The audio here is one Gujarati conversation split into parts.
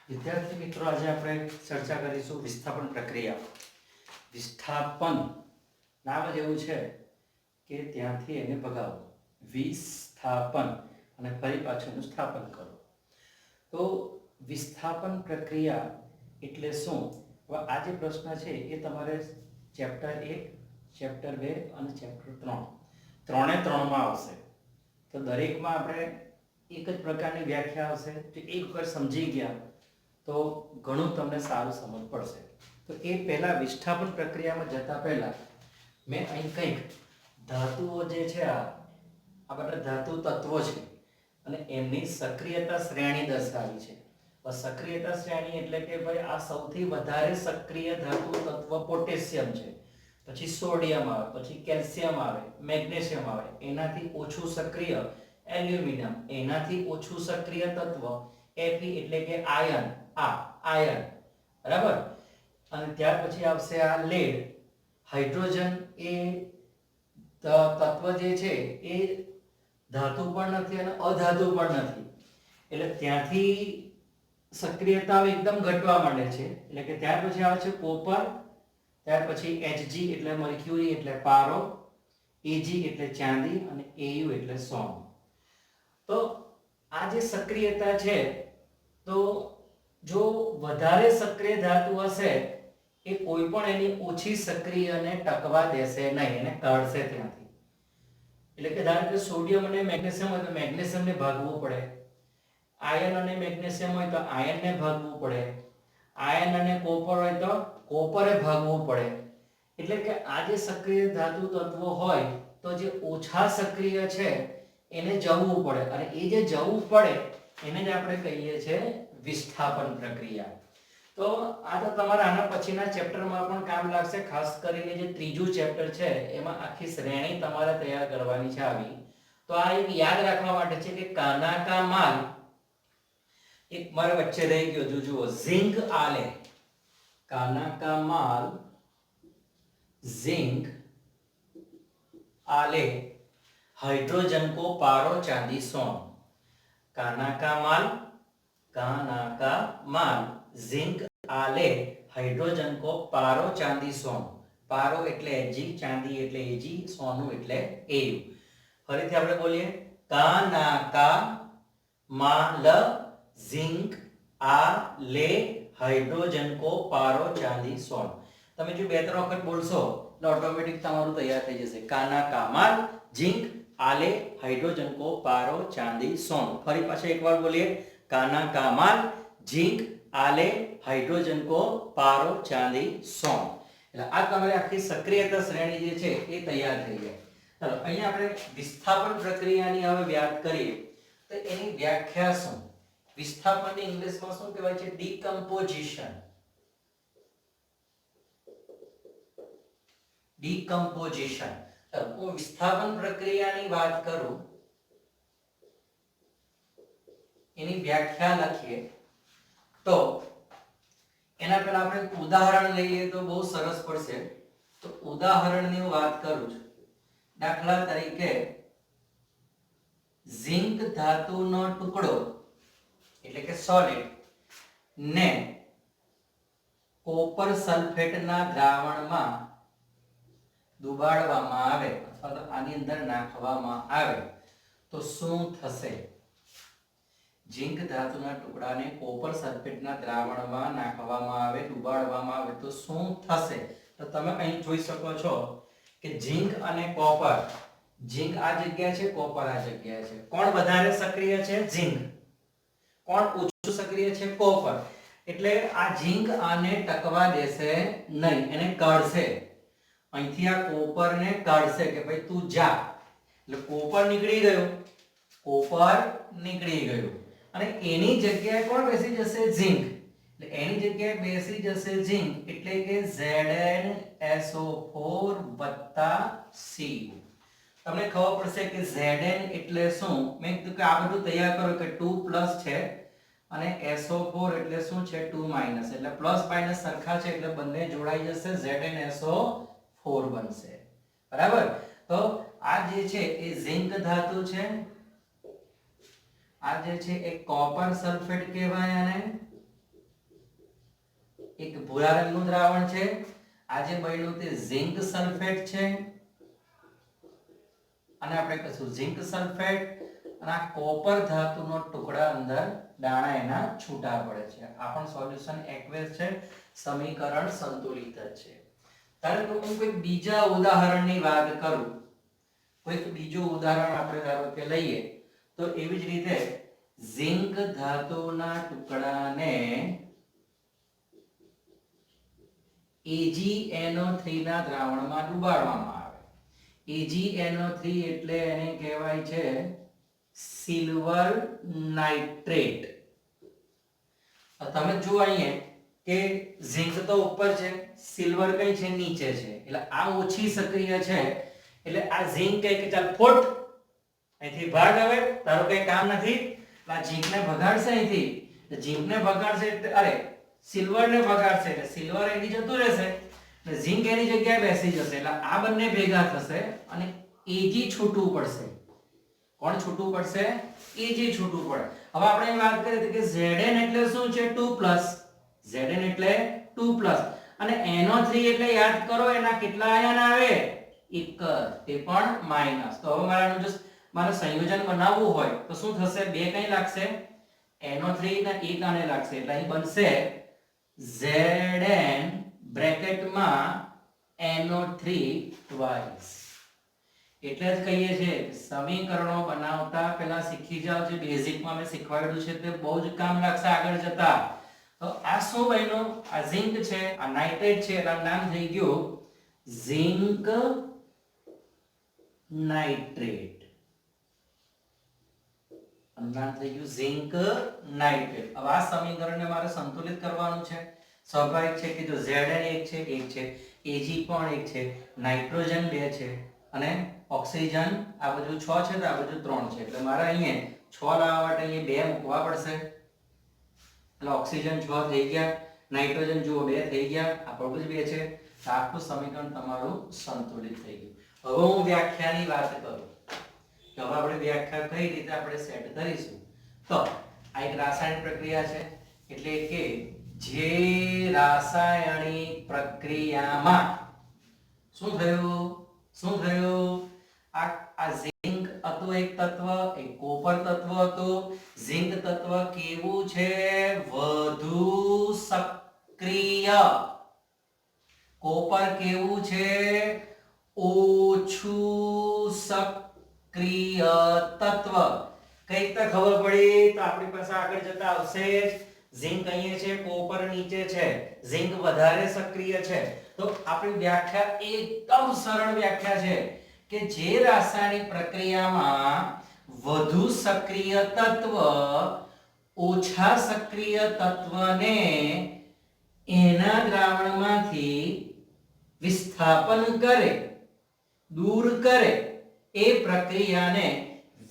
વિદ્યાર્થી મિત્રો, આજે આપણે ચર્ચા કરીશું વિસ્થાપન પ્રક્રિયા. વિસ્થાપન નામ જ એવું છે કે ત્યાંથી એને ભગાવો. વિસ્થાપન અને ફરી પાછું સ્થાપન કરો. તો વિસ્થાપન પ્રક્રિયા એટલે શું? હવે આ જે પ્રશ્ન છે એ તમારે ચેપ્ટર 1, ચેપ્ટર 2 અને ચેપ્ટર 3 ત્રણે ત્રણમાં આવશે. તો દરેકમાં આપણે એક જ પ્રકારની વ્યાખ્યા આવશે. તો એક વખત સમજી ગયા તો ઘણું તમને સારું સમજ પડશે. તો એ પહેલા વિસ્થાપન પ્રક્રિયામાં જતા પહેલા મેં અહીં કંઈક ધાતુઓ જે છે, આ બધા ધાતુ તત્વો છે અને એમની સક્રિયતા શ્રેણી દર્શાવી છે. સક્રિયતા શ્રેણી એટલે કે ભાઈ આ સૌથી વધારે સક્રિય ધાતુ તત્વ પોટેશિયમ છે, પછી સોડિયમ આવે, પછી કેલ્શિયમ આવે, મેગ્નેશિયમ આવે. એનાથી ઓછું સક્રિય એલ્યુમિનિયમ, એનાથી ઓછું સક્રિય તત્વ Fe એટલે કે આયર્ન, આયર્ન, બરાબર. અને ત્યાર પછી આવશે આ લેડ. હાઇડ્રોજન એ તત્વ જે છે એ ધાતુ પણ નથી અને અધાતુ પણ નથી, એટલે ત્યાંથી સક્રિયતા એકદમ ઘટવા માંડે છે. એટલે કે ત્યાર પછી આવે છે કોપર, ત્યાર પછી Hg એટલે મર્ક્યુરી એટલે પારો, Ag એટલે ચાંદી અને Au એટલે સોનું. તો આ જે સક્રિયતા છે, તો જો વધારે સક્રિય ધાતુ હશે એ કોઈ પણ એની ઓછી સક્રિયને ટકવા દેશે નહીં, એને કાઢશે ત્યાંથી. એટલે કે ધારો કે સોડિયમ અને મેગ્નેશિયમ હોય તો મેગ્નેશિયમને ભાગવું પડે, આયર્ન અને મેગ્નેશિયમ હોય તો આયર્નને ભાગવું પડે, આયર્ન અને કોપર હોય તો કોપરે ભાગવું પડે. એટલે કે આ જે સક્રિય ધાતુ તત્વો હોય તો જે ઓછા સક્રિય છે એને જવું પડે, અને એ જે જવું પડે એને જ આપણે કહીએ છીએ વિસ્થાપન પ્રક્રિયા. તો આ તો તમારા આના પછીના ચેપ્ટરમાં પણ કામ લાગશે. ખાસ કરીને જે ત્રીજું ચેપ્ટર છે એમાં આખી શ્રેણી તમારે તૈયાર કરવાની છે આવી. તો આ એક યાદ રાખવા માટે છે કે કાના કા માલ, એક મારે વચ્ચે રહી ગયો, જો જુઓ, ઝિંક આલે. કાના કા માલ जिंक आले, हाइड्रोजन को पारो चांदी सोन. काना का माल जिंक आले, हाइड्रोजन को पारो चांदी सोन. पारो એટલે Ag, ચાંદી એટલે Ag, સોનું એટલે Au. ફરીથી આપણે બોલીએ, કાના કા માલ जिंक आले, हाइड्रोजन को पारो चांदी सोन. તમે જો બે ત્રણ વખત બોલશો એટલે ઓટોમેટિક તમારું તૈયાર થઈ જશે. કાના કા માલ जिंक आले, हाइड्रोजन को पारो चांदी सोन. ફરી પાછા એકવાર બોલીએ, કાના કા માલ जिंक आले, हाइड्रोजन को पारो चांदी सोन. એટલે આ તમારી આખી સક્રિયતા શ્રેણી જે છે એ તૈયાર થઈ જાય. ચાલો અહીંયા આપણે વિસ્થાપન પ્રક્રિયાની હવે વાત કરીએ તો એની વ્યાખ્યા શું? વિસ્થાપનની ઇંગ્લિશમાં શું કહેવાય છે? ડીકમ્પોઝિશન. ડીકમ્પોઝિશન. હું વિસ્થાપન પ્રક્રિયાની વાત કરું, એની વ્યાખ્યા લખીએ તો એના પહેલા આપણે ઉદાહરણ લઈએ તો બહુ સરસ પડશે. તો ઉદાહરણની વાત કરું છું. દાખલા તરીકે ઝિંક ધાતુનો ટુકડો એટલે કે સોલિડ ને કોપર સલ્ફેટના દ્રાવણમાં ડુબાડવામાં આવે અથવા તો આની અંદર નાખવામાં આવે તો શું થશે? ઝિંક ધાતુના ટુકડાને કોપર સલ્ફેટના દ્રાવણમાં નાખવામાં આવે, ડુબાડવામાં આવે તો શું થશે? તો તમે અહીં જોઈ શકો છો કે ઝિંક અને કોપર, ઝિંક આ જગ્યા છે, કોપર આ જગ્યા છે. કોણ વધારે સક્રિય છે? ઝિંક. કોણ ઓછું સક્રિય છે? કોપર. એટલે આ ઝિંક આને ટકવા દેશે નહીં, એને કાઢશે. અહીંથી આ કોપરને કાઢશે કે ભાઈ તું જા. એટલે કોપર નીકળી ગયું, કોપર નીકળી ગયું અને એની જગ્યાએ કોણ બેસી જશે? ઝિંક. એટલે એની જગ્યાએ બેસી જશે ઝિંક, એટલે કે ZnSO4 Cu. તમને ખબર પડશે કે Zn એટલે શું? મેં કીધું કે આ બધું તૈયાર કરો કે 2+ છે અને SO4 એટલે શું છે? 2-. એટલે પ્લસ માઇનસ સરખા છે એટલે બંને જોડાઈ જશે, ZnSO4 બનશે. બરાબર. તો આ જે છે એ ઝિંક ધાતુ છે, આ જે છે એ કોપર સલ્ફેટ કહેવાય, અને એક ભૂરા રંગનું દ્રાવણ છે, આ જે બન્યું તે ઝિંક સલ્ફેટ છે, અને આપણે કહીશું ઝિંક સલ્ફેટ, અને આ કોપર ધાતુનો ટુકડા અંદર દાણા એના છૂટા પડે છે. આ પણ સોલ્યુશન એક્વેસ છે, સમીકરણ સંતુલિત જ છે. ધારો કે હું કોઈ બીજા ઉદાહરણની વાત કરું, કોઈક બીજું ઉદાહરણ આપણે ધારો કે લઈએ તો એવી જ રીતે ઝિંક ધાતુના ટુકડાને AgNO3 ના દ્રાવણમાં ડુબાડવામાં આવે. AgNO3 એટલે એને કહેવાય છે સિલ્વર નાઇટ્રેટ. તમે જુઓ અહીંયા કે ઝિંક તો ઉપર છે, સિલ્વર કઈ છે નીચે છે, એટલે આ ઓછી સક્રિય છે, એટલે આ ઝિંક કહે કે ચાલ ફોટ અહીંથી ભાગ. હવે તારો કઈ કામ નથી, આ ઝિંકને ભગાડશે અહીંથી, ઝિંકને ભગાડશે એટલે અરે સિલ્વરને ભગાડશે એટલે સિલ્વર એની જતું રહેશે, એટલે ઝિંક એની જગ્યાએ બેસી જશે, એટલે આ બંને ભેગા થશે અને Ag છૂટવું પડશે. કોણ છૂટવું પડશે? Ag છૂટવું પડે. હવે આપણે વાત કરીએ કે Zn એટલે શું છે? 2+. Zn એટલે 2+, અને NO3 એટલે યાદ કરો એના કેટલા આયન આવે? એક, તે પણ માઈનસ. તો હવે મારે સંયોજન બનાવવું હોય તો શું થશે? બે કઈ લાગશે? NO3 ને એક આને લાગશે, એટલે અહીં બનશે Zn બ્રેકેટમાં NO3 twice. એટલે જ કહીએ છીએ સમીકરણો બનાવતા પહેલા શીખી જાવ, જે બેઝિકમાં મેં શીખવાડ્યું છે તે બહુ જ કામ લાગશે આગળ જતા. તો આ શું બન્યું? આ ઝિંક છે, આ નાઇટ્રેટ છે, એટલે નામ થઈ ગયું ઝિંક નાઇટ્રેટ. નામ થઈ ગયું ઝિંક નાઇટ્રેટ. હવે આ સમીકરણને મારે સંતુલિત કરવાનું છે. સ્વાભાવિક છે કે જો Zn એક છે, Ag પણ એક છે, નાઇટ્રોજન 2 છે, અને ઓક્સિજન આ બાજુ 6 છે તો આ બાજુ 3 છે, એટલે મારે અહીંયા 6 લાવવા માટે અહીંયા 2 મૂકવા પડશે, એટલે ઓક્સિજન 6 થઈ ગયા, નાઇટ્રોજન જુઓ 2 થઈ ગયા, આ પણ જ 2 છે, તો આખું સમીકરણ તમારું સંતુલિત થઈ ગયું. હવે હું વ્યાખ્યાની વાત કરું કે હવે આપણે વ્યાખ્યા કઈ રીતે આપણે સેટ કરીશું. તો આ એક રાસાયણિક પ્રક્રિયા છે, એટલે કે જે રાસાયણિક પ્રક્રિયામાં શું થયું? આ ઝિંક હતું એક તત્વ, એક કોપર તત્વ હતું. ઝિંક તત્વ કેવું છે? વધુ સક્રિય. કોપર કેવું છે? ઓછું સક્રિય તત્વ. કઈ રીતે ખબર પડી? તો આપણી પાસે આગળ જતા આવશે. ઝિંક અહીંયા છે, કોપર નીચે છે, ઝિંક વધારે સક્રિય છે. તો આપણી વ્યાખ્યા એકદમ સરળ વ્યાખ્યા છે કે જે રાસાયણિક પ્રક્રિયામાં વધુ સક્રિય તત્વ ઓછા સક્રિય તત્વને એના દ્રાવણમાંથી વિસ્થાપન કરે, દૂર કરે, એ પ્રક્રિયાને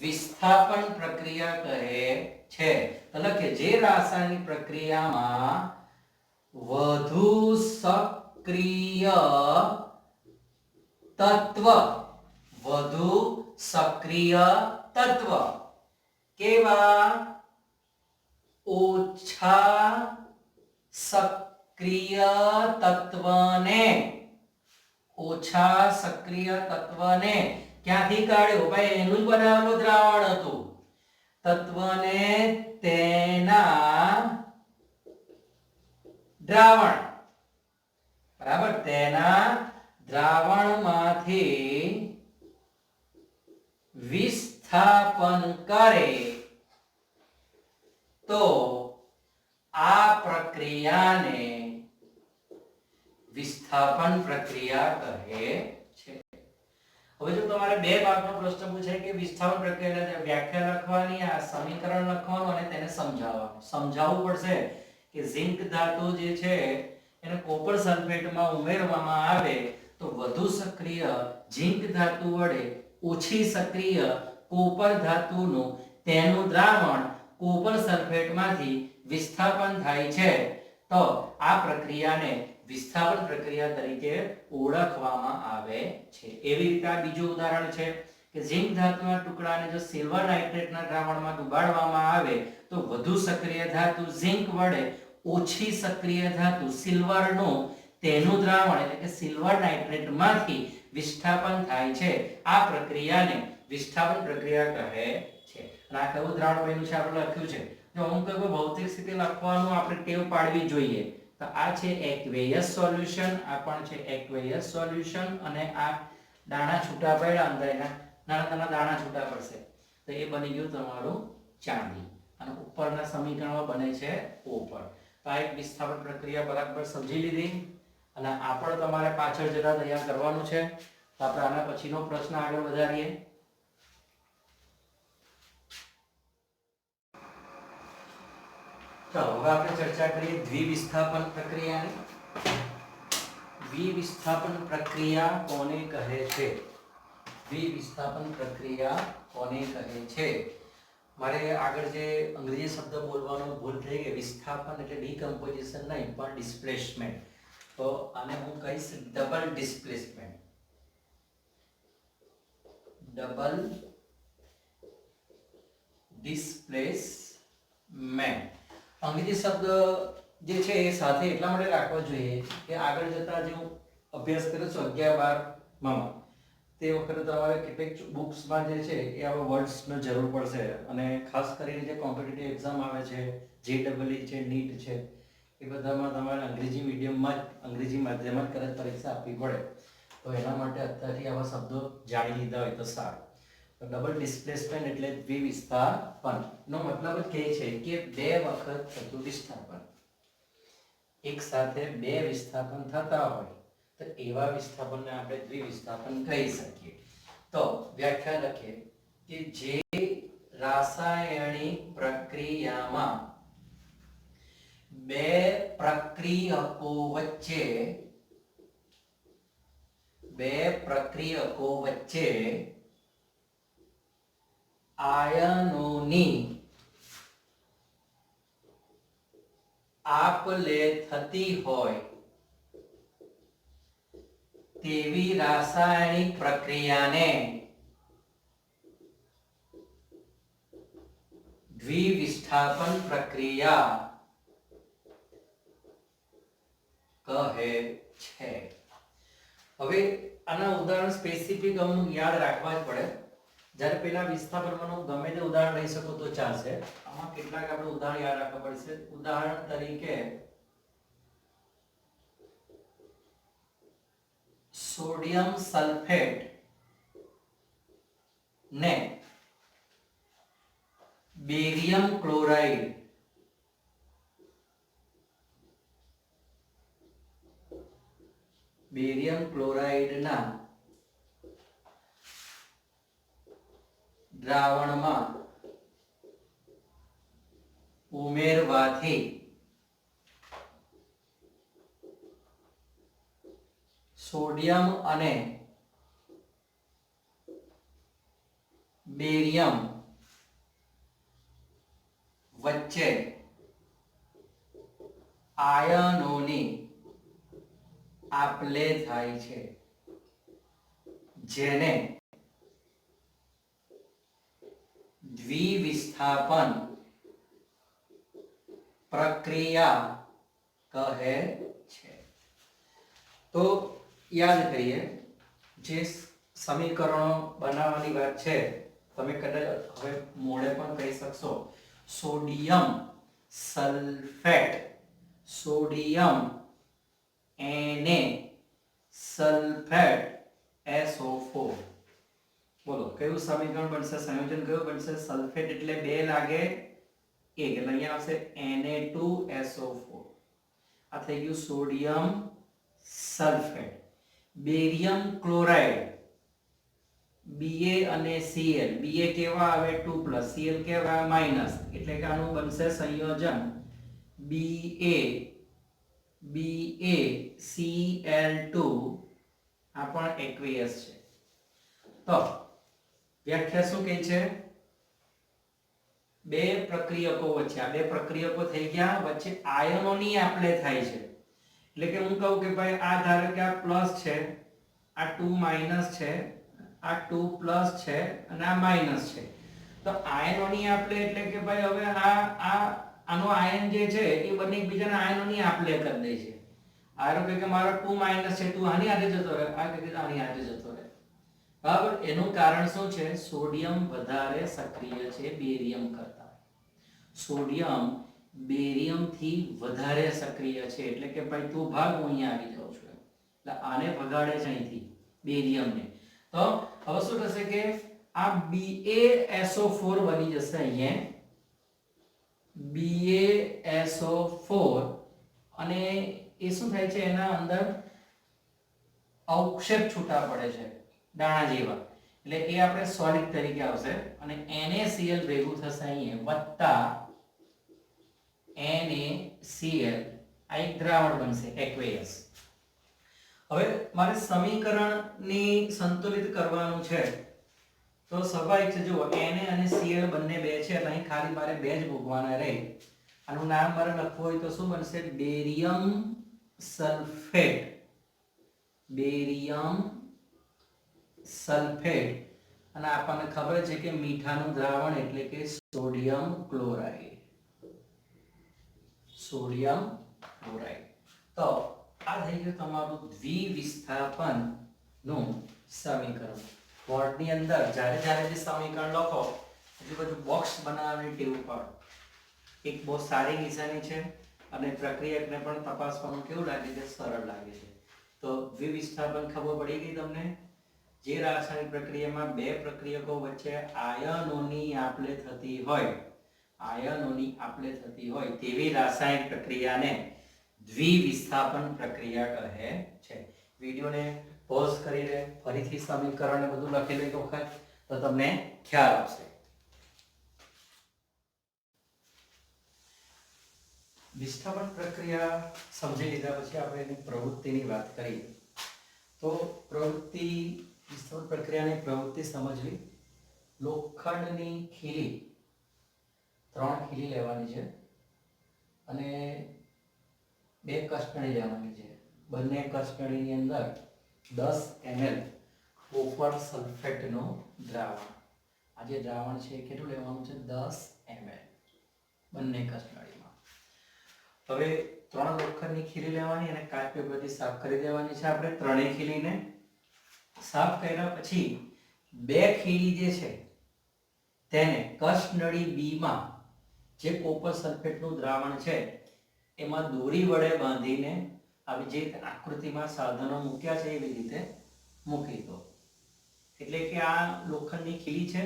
વિસ્થાપન પ્રક્રિયા કહે છે. એટલે કે જે રાસાયણિક પ્રક્રિયામાં વધુ સક્રિય તત્વ કેવા? ઓછા સક્રિય તત્વને ક્યાંથી કાઢ્યો? ભાઈ એનું જ બનાવેલું દ્રાવણ હતું. તત્વને તેના દ્રાવણ, બરાબર, તેના દ્રાવણમાંથી વિસ્થાપન કરે તો આ પ્રક્રિયાને વિસ્થાપન પ્રક્રિયા કહે છે. હવે જો તમારે બે ભાગનો પ્રશ્ન પૂછાય કે વિસ્થાપન પ્રક્રિયાની વ્યાખ્યા લખવાની, આ સમીકરણ લખવાનું અને તેને સમજાવવું પડશે કે ઝિંક ધાતુ જે છે એને કોપર સલ્ફેટમાં ઉમેરવામાં આવે તો વધુ સક્રિય ઝિંક ધાતુ વડે ઓછી સક્રિય કોપર ધાતુનું તેનું દ્રાવણ કોપર સલ્ફેટમાંથી વિસ્થાપન થાય છે. તો આ પ્રક્રિયાને વિસ્થાપન પ્રક્રિયા તરીકે ઓળખવામાં આવે છે. એવી રીતે આ બીજું ઉદાહરણ છે કે ઝિંક ધાતુના ટુકડાને જો સિલ્વર નાઇટ્રેટના દ્રાવણમાં ડુબાડવામાં આવે તો વધુ સક્રિય ધાતુ ઝિંક વડે ઓછી સક્રિય ધાતુ સિલ્વરનો તેનું દ્રાવણ એટલે કે સિલ્વર નાઇટ્રેટમાંથી વિસ્થાપન થાય છે. આ પ્રક્રિયાને વિસ્થાપન પ્રક્રિયા કહે છે. અને આ કયું દ્રાવણ બન્યું છે આપણે લખ્યું છે. જો અમુક કોઈ ભૌતિક સ્થિતિ લખવાનું આપણે ટેવ પાડવી જોઈએ. તો આ છે એક્વેયસ સોલ્યુશન, આ પણ છે એક્વેયસ સોલ્યુશન, અને આ દાણા છૂટા પડ્યા અંદર એના નાના નાના દાણા છૂટા પડશે તો એ બની ગયું તમારું ચાંદી. અને ઉપરના સમીકરણમાં બને છે કોપર. તો આ એક વિસ્થાપન પ્રક્રિયા બરાબર સમજી લીધી. અને આ પણ તમારે પાછળ જરા તૈયાર કરવાનું છે. તો આપણે આના પછીનો પ્રશ્ન આગળ વધારીએ. તો હવે આપણે ચર્ચા કરીએ દ્વિવિસ્થાપન પ્રક્રિયાની. દ્વિવિસ્થાપન પ્રક્રિયા કોને કહે છે? દ્વિવિસ્થાપન પ્રક્રિયા કોને કહે છે? મારે આગળ જે અંગ્રેજી શબ્દ બોલવાનો ભૂલ થઈ ગઈ. વિસ્થાપન એટલે ડીકમ્પોઝિશન નહીં પણ ડિસ્પ્લેસમેન્ટ. તો આને હું કહીશ ડબલ ડિસ્પ્લેસમેન્ટ. ડબલ ડિસ્પ્લેસમેન્ટ અંગ્રેજી શબ્દ જે છે એ સાથે એટલા માટે રાખવો જોઈએ કે આગળ જતા જે હું અભ્યાસ કર્યો છું 11-12 માં તે વખતે તમારે કેટલીક બુક્સમાં જે છે એ આવા વર્ડ્સનો જરૂર પડશે. અને ખાસ કરીને જે કોમ્પિટિટિવ એક્ઝામ આવે છે, JEE છે, નીટ છે, એ બધામાં તમારે અંગ્રેજી મીડિયમમાં જ અંગ્રેજી માધ્યમમાં જ કદાચ પરીક્ષા આપવી પડે. તો એના માટે અત્યારથી આવા શબ્દો જાણી લીધા હોય તો સારું. તો ડબલ ડિસ્પ્લેસમેન્ટ એટલે દ્વિવિસ્થાપન નો મતલબ જ કહે છે કે બે વખત થતું વિસ્થાપન. એક સાથે બે વિસ્થાપન થતા હોય તો એવા વિસ્થાપનને આપણે દ્વિવિસ્થાપન કહી શકીએ. તો વ્યાખ્યા લખીએ કે જે રાસાયણિક પ્રક્રિયામાં બે પ્રક્રિયકો વચ્ચે આયનોની આપ-લે થતી હોય તેવી રાસાયણિક પ્રક્રિયાને દ્વિવિસ્થાપન પ્રક્રિયા કહે છે. હવે આના ઉદાહરણ સ્પેસિફિક અમુક યાદ રાખવા જ પડે. જ્યારે પેલા વિસ્થાપનનું ગમે તે ઉદાહરણ લઈ શકો તો ચાલશે. આમાં કેટલાક આપણે ઉદાહરણ યાદ રાખવા પડશે. ઉદાહરણ તરીકે સોડિયમ સલ્ફેટ ને બેરિયમ ક્લોરાઇડ ના દ્રાવણમાં ઉમેરવાથી સોડિયમ અને બેરિયમ વચ્ચે આયનોની આપ-લે થાય છે, જેને દ્વિવિસ્થાપન પ્રક્રિયા કહે છે. તો યાદ કરીએ જે સમીકરણો બનાવવાની વાત છે. તમે કદાચ હવે મોડે પણ કહી શકશો sodium sulphate, sodium Na sulphate SO4. બોલો કયું સમીકરણ બનશે? સંયોજન કયું બનશે? સલ્ફેટ એટલે 2 લાગે 1 એટલે અહીંયા આવશે Na2SO4. આ થઈ ગયું sodium sulphate. Barium chloride Ba અને Cl, Ba કેવા આવે 2+, Cl કેવા માઈનસ, એટલે કે આનું બનશે સંયોજન BaCl2. આ પણ એક્વિયસ છે. તો વ્યાખ્યા શું કહે છે? બે પ્રક્રિયકો વચ્ચે, આ બે પ્રક્રિયકો થઈ ગયા, વચ્ચે આયનોની આપ-લે થાય છે. એટલે કે હું કહું કે ભાઈ આ ધારો કે આ પ્લસ છે, આ 2 માઈનસ છે, આ 2 પ્લસ છે અને આ માઈનસ છે. તો આયનોની આપ-લે એટલે કે ભાઈ હવે આ આનો આયન જે છે એ બંને એકબીજાના આયનોની આપલે કરી દે છે. આરો કે મારો 2 માઈનસ છે, તું આની હાથે જતો રહે, આ કે આની હાથે જતો રહે. બરાબર. એનું કારણ શું છે? સોડિયમ વધારે સક્રિય છે બેરિયમ કરતા. સોડિયમ બેરિયમ થી વધારે સક્રિય છે, એટલે કે ભાઈ તું ભાગ, હું અહીંયા આવી જાઉં છું. એટલે આને ભગાડે છે અહીંથી બેરિયમને. તો હવે શું થશે કે આ BaSO4 બની જશે અહીંયા, BaSO4, અને એ શું થાય છે, એના અંદર અવક્ષેપ છૂટા પડે છે દાણા જેવા, એટલે એ આપણે સોલિડ તરીકે આવશે, અને NaCl ભેગું થશે અહીંયા વત્તા NaCl, આ એક દ્રાવણ બનશે એક્વેયસ. હવે મારે સમીકરણની સંતુલિત કરવાનું છે, તો સ્વાભાવિક છે, જુઓ Na અને Cl બંને બે છે, એટલે અહીં ખાલી મારે બે જ મૂકવાના રહે. આનું નામ મારે લખવું હોય તો શું બનશે? Barium sulphate. Barium sulphate. અને આપણને ખબર છે કે મીઠાનું દ્રાવણ એટલે કે સોડિયમ ક્લોરાઇડ. Sodium chloride. તો આ થઈ ગયું તમારું દ્વિવિસ્થાપન નું સમીકરણ. બોર્ડની અંદર જ્યારે જ્યારે જે સમીકરણ લખો એટલે બધું બોક્સ બનાવવાની ટેવ પાડો. એક બહુ સારી નિશાની છે, અને પ્રક્રિયકને પણ તપાસવાનું કેવું લાગે છે? સરળ લાગે છે. તો દ્વિવિસ્થાપન ખબર પડી ગઈ તમને? જે રાસાયણિક પ્રક્રિયામાં બે પ્રક્રિયકો વચ્ચે આયનોની આપલે થતી હોય, આયનોની આપલે થતી હોય તેવી રાસાયણિક પ્રક્રિયાને દ્વિવિસ્થાપન પ્રક્રિયા કહે છે. વિડિયોને પોઝ કરીને ફરીથી સમીકરણ બધું લખેલું એક વખત, તો તમને ખ્યાલ આવશે. વિસ્થાપન પ્રક્રિયા સમજી લીધા પછી આપણે એની પ્રવૃત્તિની વાત કરીએ. તો પ્રવૃત્તિ, વિસ્થાપન પ્રક્રિયાની પ્રવૃત્તિ સમજવી. લોખંડની ખીલી, 3 ખીલી લેવાની છે, અને 2 કસનળી લેવાની છે. બંને કસનળીની અંદર 10 ml કોપર સલ્ફેટનું દ્રાવણ. આ જે દ્રાવણ છે કેટલું લેવાનું છે? 10 ml બંને કસનળીમાં. હવે 3 લોખંડની ખીલી લેવાની અને કાચ પેપરથી સાફ કરી દેવાની છે આપણે. 3 ખીલીને સાફ કર્યા પછી 2 ખીલી જે છે તેને કસનળી B માં જે કોપર સલ્ફેટનું દ્રાવણ છે એમાં દોરી વડે બાંધીને આવી જે આકૃતિમાં સાધનો મૂક્યા છે એવી રીતે મૂકી દો. એટલે કે આ લોખંડની ખીલી છે,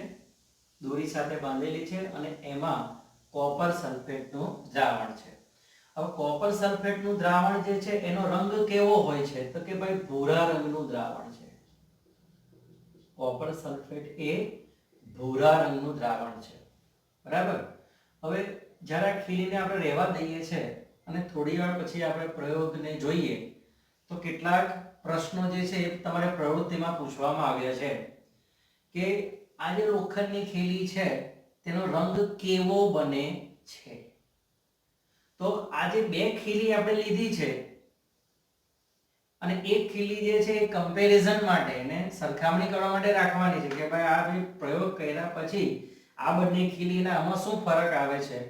દોરી સાથે બાંધેલી છે, અને એમાં કોપર સલ્ફેટનું દ્રાવણ છે. હવે કોપર સલ્ફેટનું દ્રાવણ જે છે એનો રંગ કેવો હોય છે? તો કે ભાઈ ભૂરા રંગનું દ્રાવણ છે. કોપર સલ્ફેટ એ ભૂરા રંગનું દ્રાવણ છે. બરાબર. હવે જ્યારે આ ખીલીને આપણે રહેવા દઈએ છે અને થોડી વાર પછી આપણે પ્રયોગને જોઈએ, તો કેટલાક પ્રશ્નો જે છે એ તમારે પ્રવૃત્તિમાં પૂછવામાં આવ્યા છે કે આ જે લોખંડની ખીલી છે તેનો રંગ કેવો બને છે. તો આ જે 2 ખીલી આપણે લીધી છે અને એક ખીલી જે છે એ કમ્પેરિઝન માટે, એને સરખામણી કરવા માટે રાખવાની છે કે ભાઈ આ પ્રયોગ કર્યા પછી આ બંને ખીલીના આમાં શું ફરક આવે છે.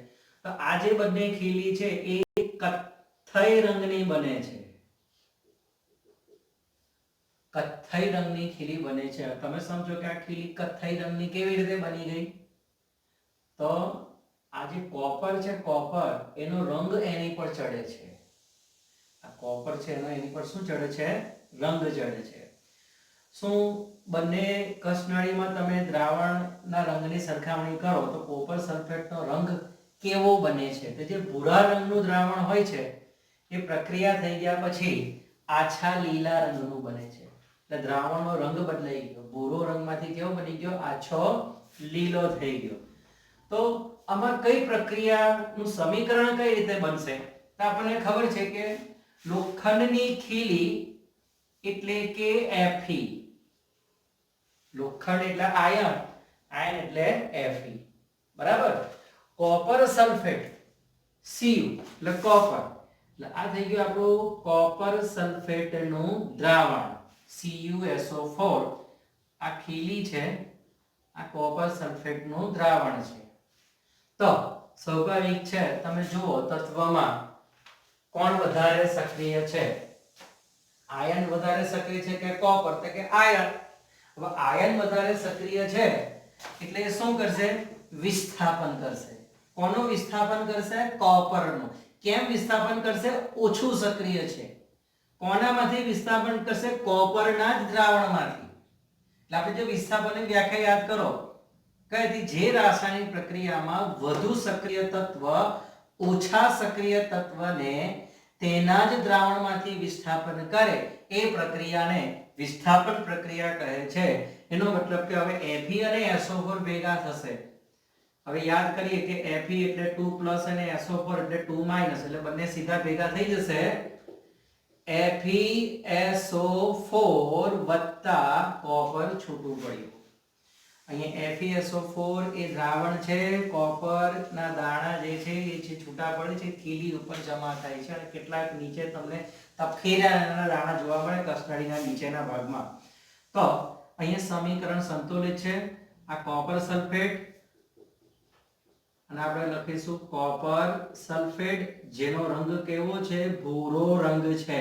તો આ જે બંને ખીલી છે એ કથ્થઈ રંગની બને છે. કથ્થઈ રંગની ખીલી બને છે. તમે સમજો કે આ ખીલી કથ્થઈ રંગની કેવી રીતે બની ગઈ? તો આ જે કોપર છે, કોપર એનો રંગ એની પર ચડે છે. આ કોપર છે એનો એની પર શું ચડે છે? રંગ ચડે છે. શું બંને કસનળીમાં તમે દ્રાવણના રંગની સરખામણી કરો તો કોપર સલ્ફેટનો રંગ કેવો બને છે? તો જે ભૂરા રંગનું દ્રાવણ હોય છે એ પ્રક્રિયા થઈ ગયા પછી આછા લીલા રંગનું બને છે. એટલે દ્રાવણનો રંગ બદલાઈ ગયો. ભૂરો રંગમાંથી કેવો બની ગયો? આછો લીલો થઈ ગયો. તો આમાં કઈ પ્રક્રિયાનું સમીકરણ કઈ રીતે બનશે? તો આપણને ખબર છે કે લોખંડની ખીલી એટલે કે Fe. લોખંડ એટલે આયન, આયન એટલે Fe. બરાબર. કોપર સલ્ફેટ Cu એટલે કોપર. એટલે આ થઈ ગયું આપણું કોપર સલ્ફેટનું દ્રાવણ CuSO4. આ ખીલી છે, આ કોપર સલ્ફેટનું દ્રાવણ છે. તો સ્વાભાવિક છે, તમે જુઓ તત્વમાં કોણ વધારે સક્રિય છે? આયન વધારે સક્રિય છે કે કોપર? તો કે આયન. હવે આયન વધારે સક્રિય છે એટલે એ શું કરશે? વિસ્થાપન કરશે. કોનું વિસ્થાપન કરશે? કોપરનું. કેમ વિસ્થાપન કરશે? ઓછું સક્રિય છે. કોનામાંથી વિસ્થાપન કરશે? કોપરના જ દ્રાવણમાંથી. એટલે આપણે જો વિસ્થાપનની વ્યાખ્યા યાદ કરો, કઈ હતી? જે રાસાયણિક પ્રક્રિયામાં વધુ સક્રિય તત્વ ઓછા સક્રિય તત્વને તેના જ દ્રાવણમાંથી વિસ્થાપન કરે એ પ્રક્રિયાને વિસ્થાપન પ્રક્રિયા કહે છે. એનો મતલબ કે હવે Fe અને SO4 ભેગા થશે. હવે યાદ કરીએ કે Fe એટલે 2+ અને SO4 એટલે 2- એટલે બંને સીધા ભેગા થઈ જશે. FeSO4 વત્તા કોપર છૂટું પડ્યું. અહીંયા FeSO4 એ દ્રાવણ છે, કોપરના દાણા જે છે એ છૂટા પડે છે, થીલી ઉપર જમા થાય છે અને કેટલાક નીચે તમને તપકેરાના દાણા જોવા મળે કસનળીના નીચેના ભાગમાં. તો અહીંયા સમીકરણ સંતુલિત છે. આ કોપર સલ્ફેટ અને આપણે લખીશું કોપર સલ્ફેટ, જેનો રંગ કેવો છે? ભૂરો રંગ છે.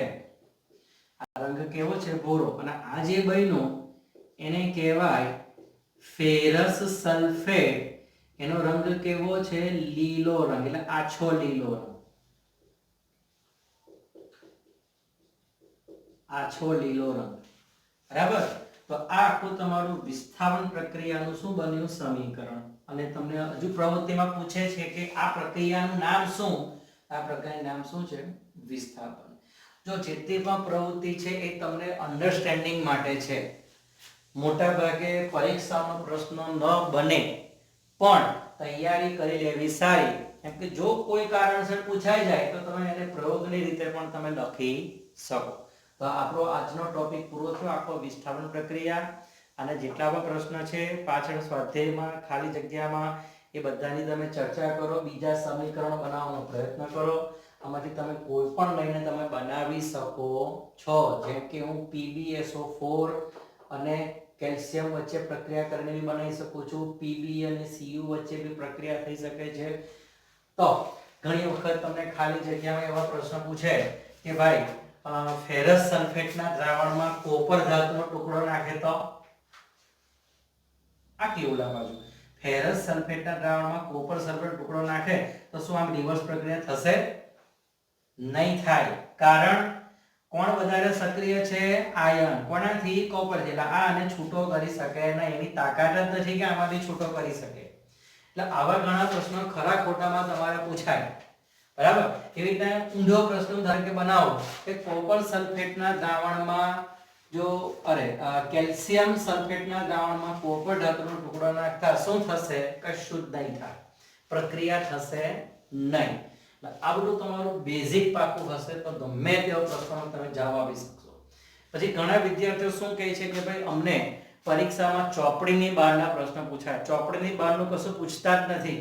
આ રંગ કેવો છે? ભૂરો. અને આ જે બન્યું એને કહેવાય ફેરસ સલ્ફેટ. એનો રંગ કેવો છે? લીલો રંગ, એટલે આછો લીલો રંગ. આછો લીલો રંગ. બરાબર. તો આ આખું તમારું વિસ્થાપન પ્રક્રિયાનું શું બન્યું? સમીકરણ. અને તમને હજુ પ્રવૃત્તિમાં પૂછે છે કે આ પ્રક્રિયાનું નામ શું? આ પ્રક્રિયાનું નામ શું છે? વિસ્થાપન. જો જેટલી પણ પ્રવૃત્તિ છે એ તમને અન્ડરસ્ટેન્ડિંગ માટે છે. મોટા ભાગે પરીક્ષાનો પ્રશ્ન ન બને પણ તૈયારી કરી લેવી સારી. કેમ કે જો કોઈ કારણસર પૂછાઈ જાય તો તમે એને પ્રયોગની રીતે પણ તમે લખી શકો. તો આપણો આજનો ટોપિક પૂરો થયો, આખો વિસ્થાપન પ્રક્રિયા. અને જેટલા પણ પ્રશ્ન છે પાછળ સ્વાધ્યાયમાં ખાલી જગ્યામાં એ બધાની તમે ચર્ચા કરો, બીજા સમીકરણ બનાવવાનો પ્રયત્ન કરો. આમાંથી તમે કોઈ પણ લઈને તમે બનાવી શકો છો. જેમ કે હું PbSO4 અને કેલ્શિયમ વચ્ચે પ્રક્રિયા કરીને બી બનાવી શકું છું. Pb અને Cu વચ્ચે બી પ્રક્રિયા થઈ શકે છે. તો ઘણી વખત તમને ખાલી જગ્યામાં એવા પ્રશ્ન પૂછે કે ભાઈ ફેરસ સલ્ફેટના દ્રાવણમાં કોપર ધાતુનો ટુકડો નાખે તો આ કેવું બાજુ ફેરસ સલ્ફેટના દ્રાવણમાં કોપર સલ્ફેટ ટુકડો નાખે તો શું આમ રિવર્સ પ્રક્રિયા થશે? નહીં થાય. કારણ કોણ વધારે સક્રિય છે? આયન. કોનાથી? કોપર. એટલે આ આને છૂટો કરી શકે નહીં. એની તાકાત જ નથી કે આમાંથી છૂટો કરી શકે. એટલે આવા ઘણા પ્રશ્નો ખરા ખોટામાં તમારે પૂછાય. બરાબર. એવી રીતે ઊંધો પ્રશ્ન ધારો કે બનાવો કે કોપર સલ્ફેટના દ્રાવણમાં જો કેલ્શિયમ સલ્ફેટના દ્રાવણમાં કોપર ધાતુનો ટુકડો નાખતા શું થશે? કશું જ નહીં થાય. પ્રક્રિયા થશે નહીં. આ બધું તમારું બેઝિક પાકું હશે તો ગમે તેવો પ્રશ્નનો તમે જવાબ આપી શકશો. પછી ઘણા વિદ્યાર્થીઓ શું કહે છે કે ભાઈ અમને પરીક્ષામાં ચોપડીની બહારના પ્રશ્ન પૂછાય. ચોપડીની બહારનું કશું પૂછતા જ નથી.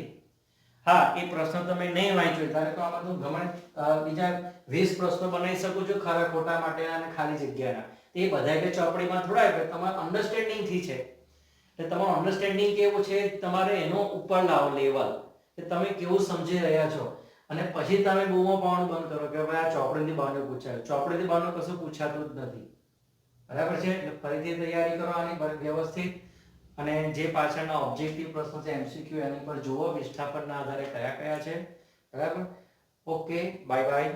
હા, એ પ્રશ્ન તમે નહીં વાંચ્યો ત્યારે તો આમાં હું ગમે બીજા 20 પ્રશ્નો બનાવી શકું છું ખરા ખોટા માટેના અને ખાલી જગ્યાના. એ બધા કે ચોપડીમાં થોડા આવે તમારા અન્ડરસ્ટેન્ડિંગ થી છે. એટલે તમારું અન્ડરસ્ટેન્ડિંગ કેવું છે તમારે એનો ઉપર લાવો લેવલ કે તમે કેવું સમજી રહ્યા છો. અને પછી તમે બૂમો પાવાનું બંધ કરો કે ભાઈ આ ચોપડીની બહારનું પૂછાય. ચોપડીની બહારનું કશું પૂછાતું જ નથી. બરાબર છે. એટલે ફરીથી તૈયારી કરો આની વ્યવસ્થિત. અને જે પાછળના ઓબ્જેક્ટિવ પ્રશ્નો છે MCQ એની પર જુઓ વિસ્થાપનના આધારે કયા કયા છે. બરાબર. Okay, bye bye.